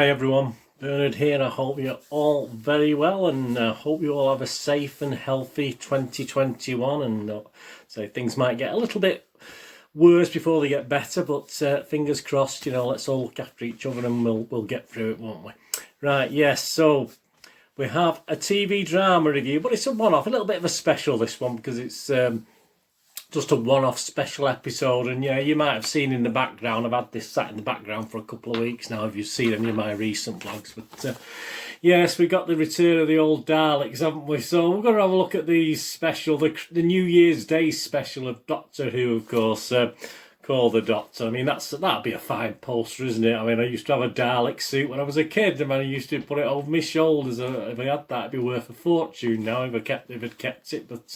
Hi everyone, Bernard here. I hope you're all very well and I hope you all have a safe and healthy 2021 and so things might get a little bit worse before they get better, but fingers crossed, you know, let's all look after each other and we'll get through it, won't we? Right, yes, so we have a TV drama review, but it's a one-off, a little bit of a special this one because it's just a one-off special episode. And yeah, you might have seen in the background, I've had this sat in the background for a couple of weeks now if you've seen any of my recent vlogs, but yes, we got the return of the old Daleks, haven't we? So we're going to have a look at the special, the New Year's Day special of Doctor Who, of course, called The Doctor. I mean, that'd be a fine poster, isn't it? I mean, I used to have a Dalek suit when I was a kid. I mean, I used to put it over my shoulders. If I had that, it'd be worth a fortune now if I'd kept it. But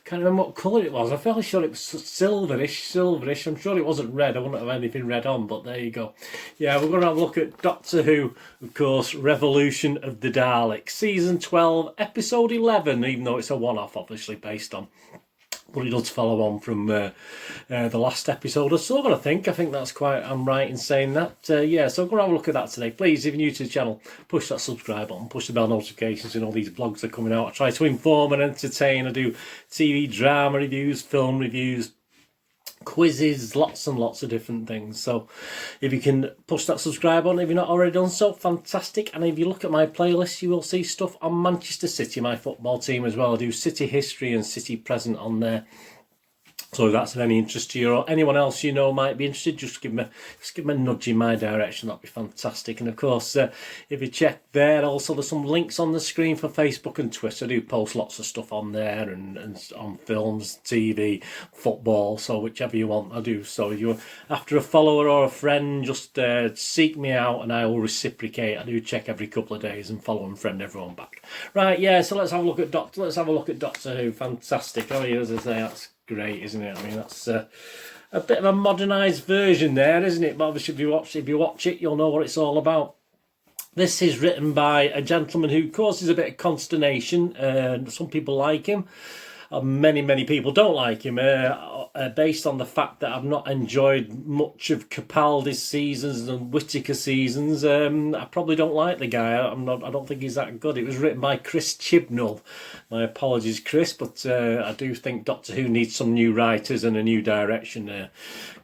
can't remember what colour it was. I'm fairly sure it was silverish. I'm sure it wasn't red. I wouldn't have anything red on, but there you go. Yeah, we're going to have a look at Doctor Who, of course, Revolution of the Daleks, Season 12, Episode 11, even though it's a one-off, obviously, based on. But it does follow on from the last episode or so, I think that's quite, I'm right in saying that. Yeah, so I'm going to have a look at that today. Please, if you're new to the channel, push that subscribe button, push the bell notifications, and all these vlogs are coming out. I try to inform and entertain. I do TV drama reviews, film reviews, quizzes, lots and lots of different things. So if you can push that subscribe button if you're not already done so, fantastic. And if you look at my playlist, you will see stuff on Manchester City, my football team as well. I do City history and City present on there. So if that's of any interest to you or anyone else you know might be interested, just give me a nudge in my direction. That'd be fantastic. And of course, if you check there, also there's some links on the screen for Facebook and Twitter. I do post lots of stuff on there and on films, TV, football. So whichever you want, I do. So if you're after a follower or a friend, just seek me out and I will reciprocate. I do check every couple of days and follow and friend everyone back. Right, yeah. So let's have a look at Doctor Who. Fantastic. Oh, yeah, as I say, that's great, isn't it? I mean, that's a bit of a modernised version there, isn't it? But obviously, if you watch it, you'll know what it's all about. This is written by a gentleman who causes a bit of consternation. Some people like him. Many people don't like him, based on the fact that I've not enjoyed much of Capaldi's seasons and Whittaker seasons. I probably don't like the guy. I don't think he's that good. It was written by Chris Chibnall. My apologies, Chris, but I do think Doctor Who needs some new writers and a new direction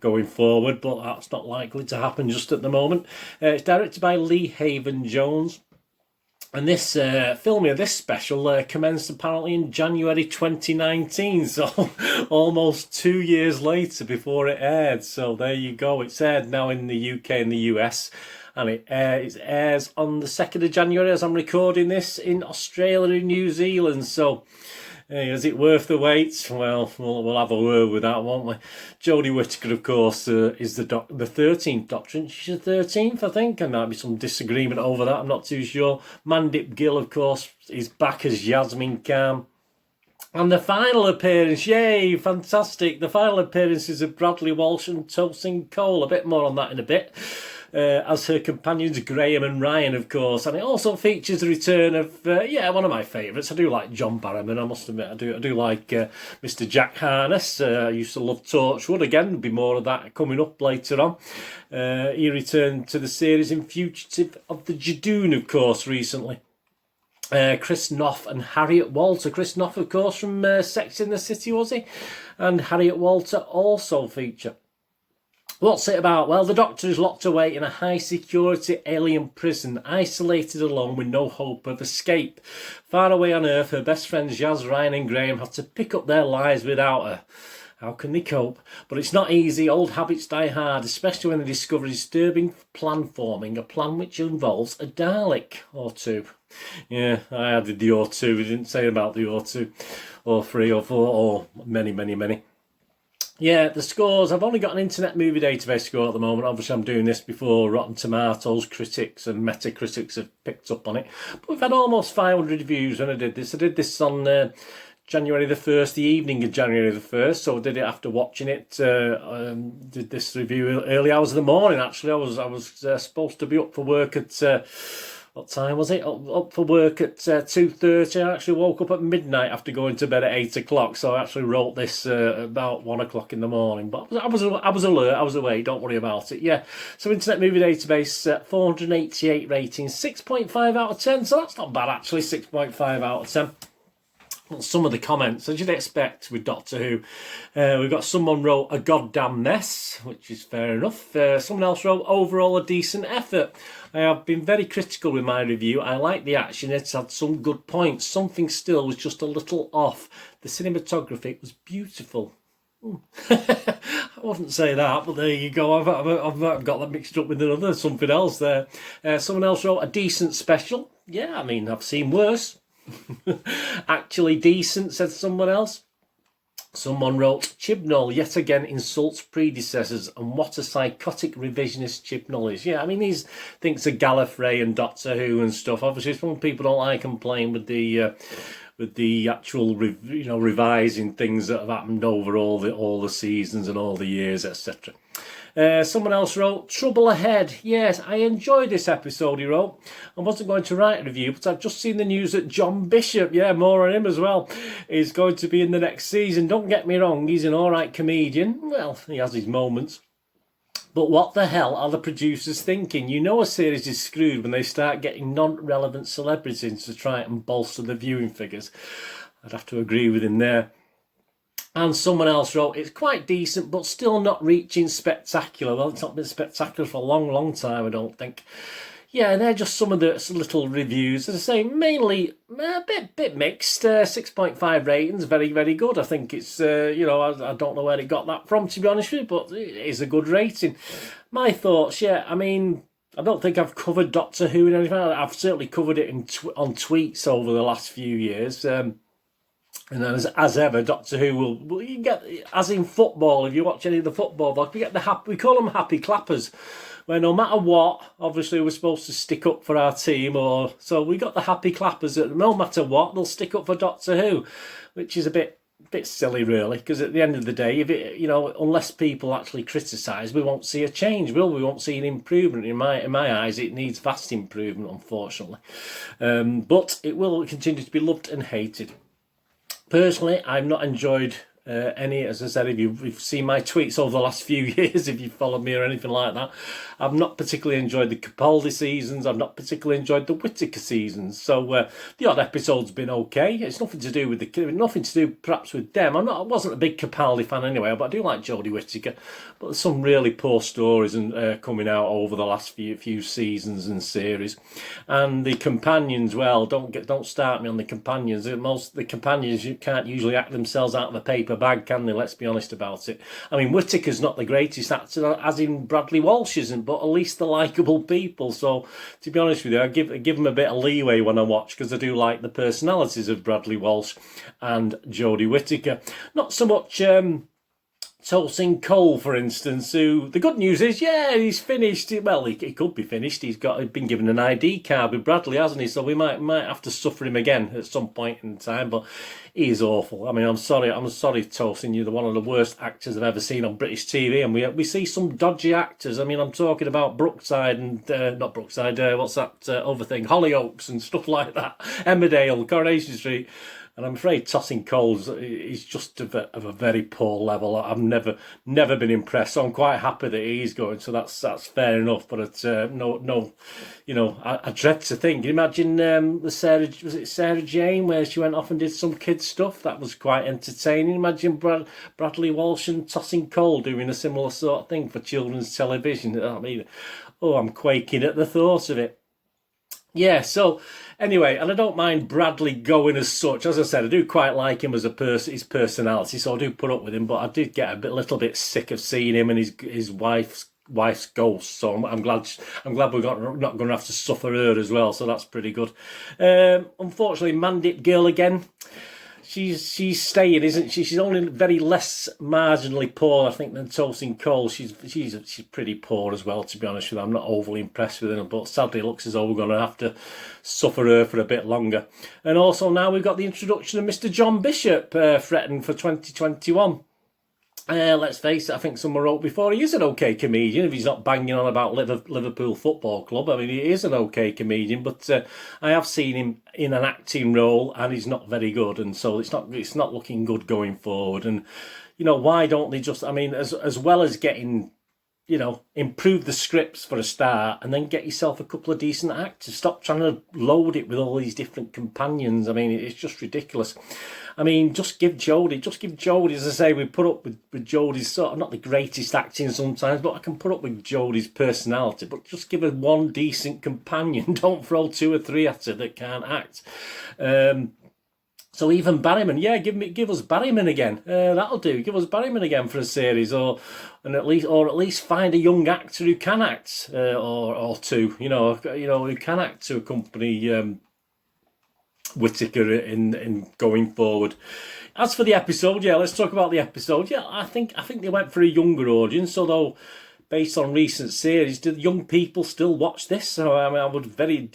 going forward, but that's not likely to happen just at the moment. It's directed by Lee Haven-Jones. And this filming of this special commenced apparently in January 2019, so almost 2 years later before it aired. So there you go. It's aired now in the UK and the US, and it airs on the 2nd of January as I'm recording this in Australia and New Zealand. So is it worth the wait? Well, we'll have a word with that, won't we? Jodie Whittaker, of course, is the 13th Doctor. She's the 13th, I think. There might be some disagreement over that. I'm not too sure. Mandip Gill, of course, is back as Yasmin Khan. And the final appearance, yay, fantastic. The final appearances of Bradley Walsh and Tosin Cole. A bit more on that in a bit. As her companions Graham and Ryan, of course, and it also features the return of one of my favourites. I do like John Barrowman, I must admit. I do like Mr. Jack Harness. I used to love Torchwood. Again, there'll be more of that coming up later on. He returned to the series in Fugitive of the Jadoon, of course, recently. Chris Noth and Harriet Walter. Chris Noth, of course, from Sex and the City, was he? And Harriet Walter also feature. What's it about? Well, the Doctor is locked away in a high-security alien prison, isolated alone with no hope of escape. Far away on Earth, her best friends Yaz, Ryan and Graham have to pick up their lives without her. How can they cope? But it's not easy. Old habits die hard, especially when they discover a disturbing plan forming, a plan which involves a Dalek or two. Yeah, I added the or two. We didn't say about the or two, or three, or four, or many. Yeah, the scores. I've only got an Internet Movie Database score at the moment. Obviously, I'm doing this before Rotten Tomatoes critics and Metacritics have picked up on it. But we've had almost 500 views when I did this. I did this on January the 1st, the evening of January the 1st. So I did it after watching it. Did this review early hours of the morning, actually. I was supposed to be up for work at what time was it? Up for work at 2:30. I actually woke up at midnight after going to bed at 8 o'clock. So I actually wrote this about 1 o'clock in the morning. But I was alert. I was awake. Don't worry about it. Yeah. So Internet Movie Database, 488 ratings, 6.5 out of 10. So that's not bad actually. 6.5 out of 10. Well, some of the comments, as you'd expect with Doctor Who, we've got someone wrote a goddamn mess, which is fair enough. Someone else wrote overall a decent effort. I have been very critical with my review. I like the action, it's had some good points. Something still was just a little off. The cinematography was beautiful. I wouldn't say that, but there you go. I've got that mixed up with something else there. Someone else wrote a decent special. Yeah, I mean, I've seen worse. Actually decent, said someone else. Someone wrote, Chibnall yet again insults predecessors, and what a psychotic revisionist Chibnall is. Yeah, I mean, he thinks of Gallifrey and Doctor Who and stuff. Obviously, some people don't like him playing with the actual revising things that have happened over all the seasons and all the years, etc. Someone else wrote, trouble ahead. Yes, I enjoyed this episode, he wrote. I wasn't going to write a review, but I've just seen the news that John Bishop, yeah, more on him as well, is going to be in the next season. Don't get me wrong, he's an alright comedian. Well, he has his moments. But what the hell are the producers thinking? You know a series is screwed when they start getting non-relevant celebrities to try and bolster the viewing figures. I'd have to agree with him there. And someone else wrote, it's quite decent, but still not reaching spectacular. Well, it's not been spectacular for a long, long time, I don't think. Yeah, they're just some of the little reviews. As I say, mainly a bit mixed. 6.5 ratings, very, very good. I think it's, I don't know where it got that from, to be honest with you, but it is a good rating. My thoughts, yeah, I mean, I don't think I've covered Doctor Who and anything. I've certainly covered it on tweets over the last few years. And as ever, Doctor Who will you get, as in football, if you watch any of the football vlogs, we call them happy clappers, where no matter what, obviously we're supposed to stick up for our team, so we got the happy clappers that no matter what, they'll stick up for Doctor Who, which is a bit silly really, because at the end of the day, if it, unless people actually criticise, we won't see a change, will we? We won't see an improvement. In my eyes, it needs vast improvement, unfortunately. But it will continue to be loved and hated. Personally, I've not enjoyed any, as I said, if you've seen my tweets over the last few years, if you've followed me or anything like that, I've not particularly enjoyed the Capaldi seasons. I've not particularly enjoyed the Whittaker seasons. So the odd episode's been okay. It's nothing to do with nothing to do perhaps with them. I wasn't a big Capaldi fan anyway, but I do like Jodie Whittaker. But there's some really poor stories coming out over the last few seasons and series. And the companions, well, don't start me on the companions. The companions can't usually act themselves out of a paper bag, can they? Let's be honest about it. I mean, Whittaker's not the greatest actor, as in Bradley Walsh isn't, but at least they're likeable people. So, to be honest with you, I give them a bit of leeway when I watch, because I do like the personalities of Bradley Walsh and Jodie Whittaker. Not so much Tosin Cole, for instance, who, the good news is, yeah, he's finished. Well, he could be finished. He's been given an ID card with Bradley, hasn't he? So we might have to suffer him again at some point in time, but he is awful. I mean, I'm sorry, Tosin, you're one of the worst actors I've ever seen on British TV, and we see some dodgy actors. I mean, I'm talking about Brookside and, not Brookside, what's that other thing, Hollyoaks and stuff like that, Emmerdale, Coronation Street. And I'm afraid Tosin Cole is just of a very poor level. I've never been impressed. So I'm quite happy that he's going. So that's fair enough. But it's no, I dread to think. Imagine was it Sarah Jane, where she went off and did some kids stuff? That was quite entertaining. Imagine Bradley Walsh and Tosin Cole doing a similar sort of thing for children's television. I mean, I'm quaking at the thought of it. Yeah, so anyway, and I don't mind Bradley going as such. As I said, I do quite like him as a person, his personality, so I do put up with him, but I did get a little bit sick of seeing him and his wife's ghost. So I'm glad we're not going to have to suffer her as well. So that's pretty good. Unfortunately, Mandip Girl again. She's staying, isn't she? She's only very less marginally poor, I think, than Tosin Cole. She's pretty poor as well, to be honest with you. I'm not overly impressed with her, but sadly it looks as though we're going to have to suffer her for a bit longer. And also now we've got the introduction of Mr. John Bishop threatened for 2021. Let's face it, I think someone wrote before, he is an okay comedian if he's not banging on about Liverpool Football Club. I mean, he is an okay comedian, but I have seen him in an acting role and he's not very good, and so it's not looking good going forward. And you know, why don't they just, I mean, as well as getting, you know, improve the scripts for a start and then get yourself a couple of decent actors. Stop trying to load it with all these different companions. I mean, it's just ridiculous. I mean, just give Jodie, as I say, we put up with Jodie's sort of, not the greatest acting sometimes, but I can put up with Jodie's personality, but just give her one decent companion. Don't throw 2 or 3 at her that can't act. So even Barryman, yeah, give us Barryman again. That'll do. Give us Barryman again for a series, or at least find a young actor who can act, or 2, you know, who can act to accompany Whittaker in going forward. As for the episode, yeah, let's talk about the episode. Yeah, I think they went for a younger audience, although based on recent series, do young people still watch this? So I mean, I would very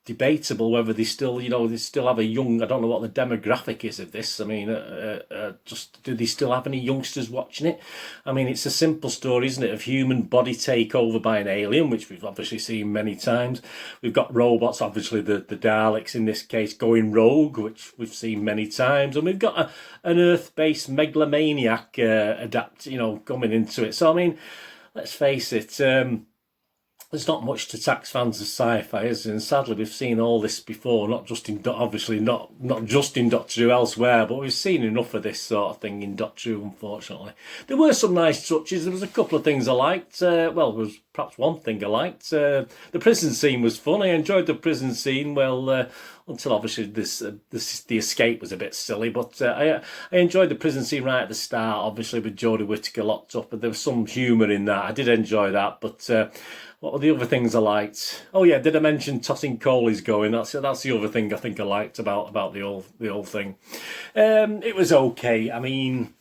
debatable whether they still, you know, they still have a young, I don't know what the demographic is of this. I mean, just do they still have any youngsters watching it? I mean, it's a simple story, isn't it, of human body takeover by an alien, which we've obviously seen many times. We've got robots, obviously the Daleks in this case, going rogue, which we've seen many times, and we've got an Earth-based megalomaniac coming into it. So I mean, let's face it. There's not much to tax fans of sci-fi, is there? And sadly, we've seen all this before, not just in Doctor Who, elsewhere, but we've seen enough of this sort of thing in Doctor Who, unfortunately. There were some nice touches. There was a couple of things I liked. There was perhaps one thing I liked. The prison scene was fun. I enjoyed the prison scene. Well, until obviously the escape was a bit silly, but I enjoyed the prison scene right at the start, obviously with Jodie Whittaker locked up, but there was some humour in that. I did enjoy that, but what were the other things I liked? Oh yeah, did I mention tossing Coley's going? That's the other thing I think I liked about the whole thing. It was okay. I mean,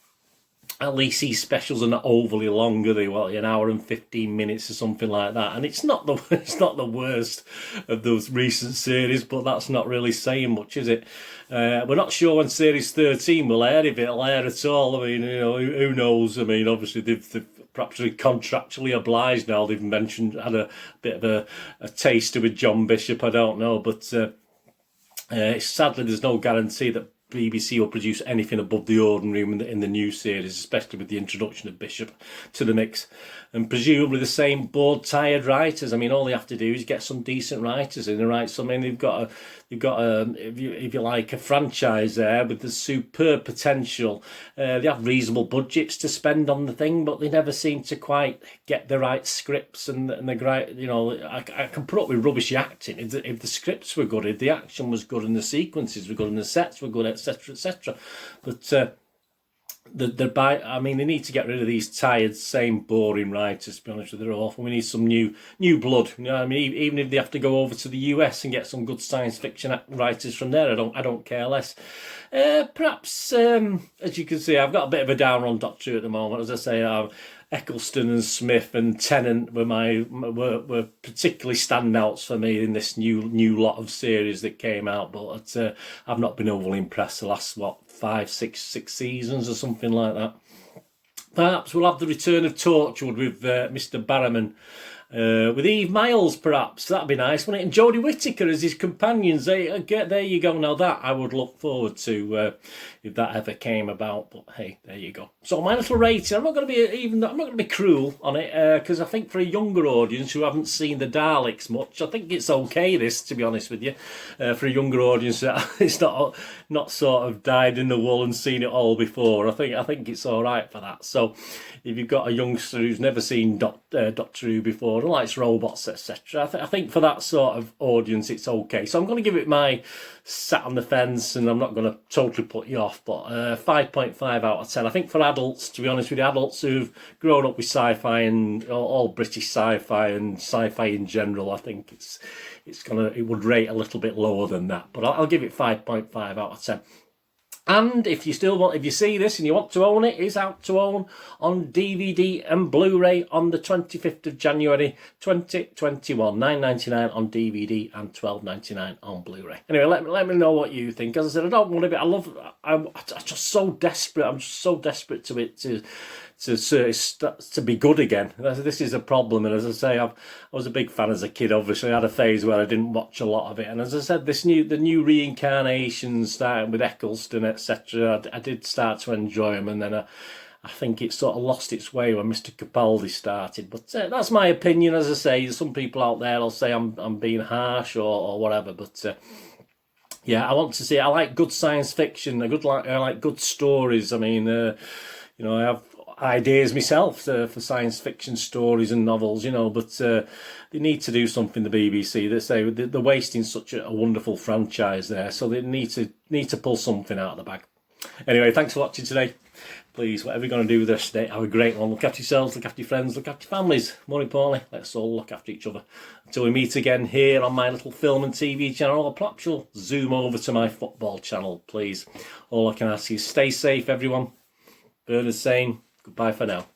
at least these specials are not overly long, are they? Well, an hour and 15 minutes or something like that, and it's not the worst of those recent series, but that's not really saying much, is it? We're not sure when series 13 will air, if it'll air at all. I mean, you know, who knows? I mean, obviously they've perhaps contractually obliged now. They've had a bit of a taster with John Bishop. I don't know, but sadly there's no guarantee that BBC will produce anything above the ordinary in the new series, especially with the introduction of Bishop to the mix, and presumably the same board-tired writers. I mean, all they have to do is get some decent writers in and write something. They've got if you like, a franchise there with the superb potential. They have reasonable budgets to spend on the thing, but they never seem to quite get the right scripts and the right, you know. I can put up with rubbish acting if the scripts were good, if the action was good, and the sequences were good, and the sets were good, etc., etc. But I mean, they need to get rid of these tired, same boring writers. To be honest with you, they're awful. We need some new blood. You know what I mean? Even if they have to go over to the US and get some good science fiction writers from there, I don't care less. Perhaps, as you can see, I've got a bit of a downer on Doctor Who at the moment. As I say, Eccleston and Smith and Tennant were particularly standouts for me in this new lot of series that came out. But I've not been overly impressed the last 6 seasons or something like that. Perhaps we'll have the return of Torchwood with Mr. Barrowman, with Eve Miles, perhaps. That'd be nice, wouldn't it? And Jodie Whittaker as his companions. There you go. Now that I would look forward to if that ever came about. But hey, there you go. So my little rating. I'm not going to be cruel on it, because I think for a younger audience who haven't seen the Daleks much, I think it's okay. This, to be honest with you, for a younger audience, it's not sort of dyed in the wool and seen it all before. I think it's all right for that. So if you've got a youngster who's never seen Doctor Who before and likes robots, etc., I think for that sort of audience it's okay. So I'm going to give it my sat on the fence, and I'm not going to totally put you off, but 5.5 out of 10. I think for adults, to be honest with you, adults who've grown up with sci-fi and all British sci-fi and sci-fi in general, I think it would rate a little bit lower than that, but I'll give it 5.5 out of 10. And if you still want, if you see this and you want to own it, it's out to own on DVD and Blu-ray on the 25th of January 2021. $9.99 on DVD and $12.99 on Blu-ray. Anyway, let me know what you think. As I said, I don't want to be. I'm just so desperate. I'm just so desperate to it to be good again. This is a problem, and as I say, I was a big fan as a kid. Obviously, I had a phase where I didn't watch a lot of it, and as I said, the new reincarnations, starting with Eccleston, etc. I did start to enjoy them, and then I think it sort of lost its way when Mr. Capaldi started. But that's my opinion. As I say, some people out there will say I'm being harsh or whatever, but. Yeah, I want to see. I like good science fiction. I like good stories. I mean, you know, I have ideas myself for science fiction stories and novels, you know, but they need to do something. The BBC, they say they're wasting such a wonderful franchise there, so they need to pull something out of the bag. Anyway, thanks for watching today. Please, whatever you're going to do with this today, have a great one. Look after yourselves, look after your friends, look after your families. More importantly, let's all look after each other. Until we meet again here on my little film and TV channel, or perhaps you'll zoom over to my football channel, please. All I can ask is stay safe, everyone. Bernard's saying goodbye for now.